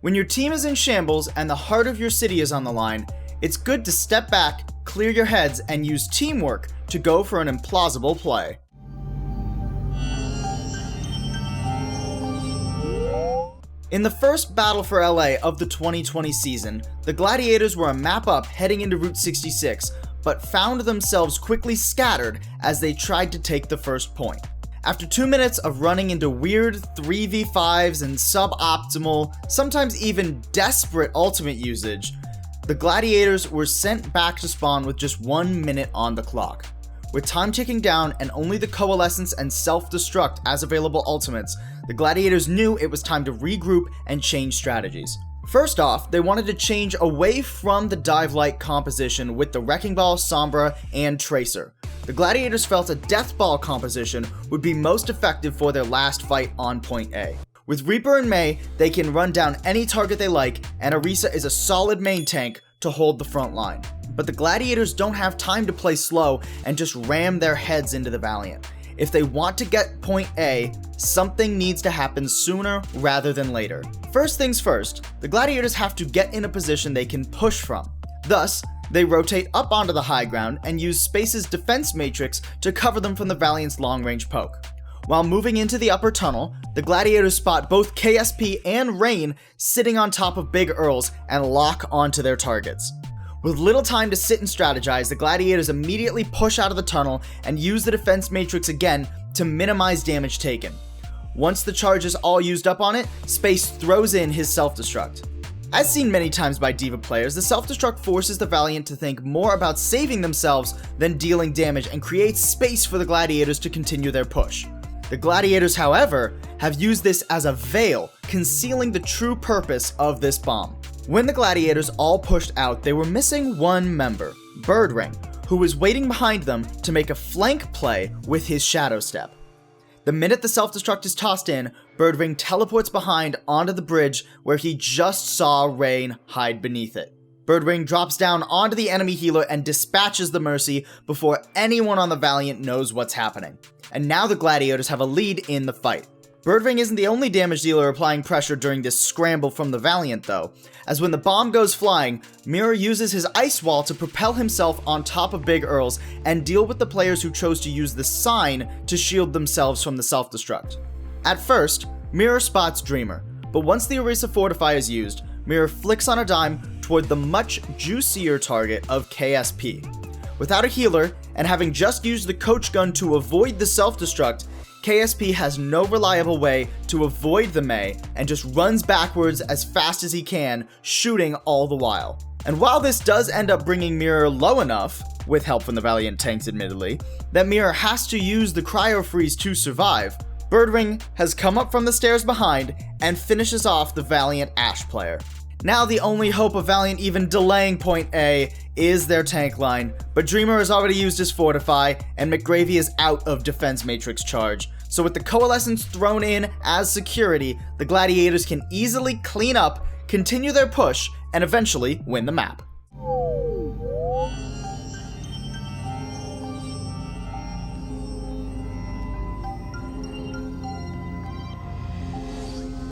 When your team is in shambles and the heart of your city is on the line, it's good to step back, clear your heads, and use teamwork to go for an implausible play. In the first battle for LA of the 2020 season, the Gladiators were a map up heading into Route 66, but found themselves quickly scattered as they tried to take the first point. After 2 minutes of running into weird 3v5s and suboptimal, sometimes even desperate ultimate usage, the Gladiators were sent back to spawn with just 1 minute on the clock. With time ticking down and only the Coalescence and Self-Destruct as available ultimates, the Gladiators knew it was time to regroup and change strategies. First off, they wanted to change away from the dive-like composition with the Wrecking Ball, Sombra, and Tracer. The Gladiators felt a Death Ball composition would be most effective for their last fight on Point A. With Reaper and Mei, they can run down any target they like, and Orisa is a solid main tank to hold the front line. But the Gladiators don't have time to play slow and just ram their heads into the Valiant. If they want to get Point A, something needs to happen sooner rather than later. First things first, the Gladiators have to get in a position they can push from. Thus, they rotate up onto the high ground and use Space's defense matrix to cover them from the Valiant's long-range poke. While moving into the upper tunnel, the Gladiators spot both KSP and Rain sitting on top of Big Earls and lock onto their targets. With little time to sit and strategize, the Gladiators immediately push out of the tunnel and use the defense matrix again to minimize damage taken. Once the charge is all used up on it, Space throws in his self-destruct. As seen many times by D.Va players, the self-destruct forces the Valiant to think more about saving themselves than dealing damage and creates space for the Gladiators to continue their push. The Gladiators, however, have used this as a veil, concealing the true purpose of this bomb. When the Gladiators all pushed out, they were missing one member, Birdring, who was waiting behind them to make a flank play with his Shadow Step. The minute the self-destruct is tossed in, Birdring teleports behind onto the bridge where he just saw Rain hide beneath it. Birdring drops down onto the enemy healer and dispatches the Mercy before anyone on the Valiant knows what's happening. And now the Gladiators have a lead in the fight. Birdring isn't the only damage dealer applying pressure during this scramble from the Valiant though, as when the bomb goes flying, Mirror uses his Ice Wall to propel himself on top of Big Earls and deal with the players who chose to use the Sign to shield themselves from the self-destruct. At first, Mirror spots Dreamer, but once the Orisa Fortify is used, Mirror flicks on a dime toward the much juicier target of KSP. Without a healer, and having just used the Coach Gun to avoid the self-destruct, KSP has no reliable way to avoid the Mei and just runs backwards as fast as he can, shooting all the while. And while this does end up bringing Mirror low enough, with help from the Valiant tanks admittedly, that Mirror has to use the Cryo Freeze to survive, Birdring has come up from the stairs behind and finishes off the Valiant Ashe player. Now the only hope of Valiant even delaying Point A is their tank line, but Dreamer has already used his Fortify, and McGravy is out of Defense Matrix charge. So with the Coalescence thrown in as security, the Gladiators can easily clean up, continue their push, and eventually win the map.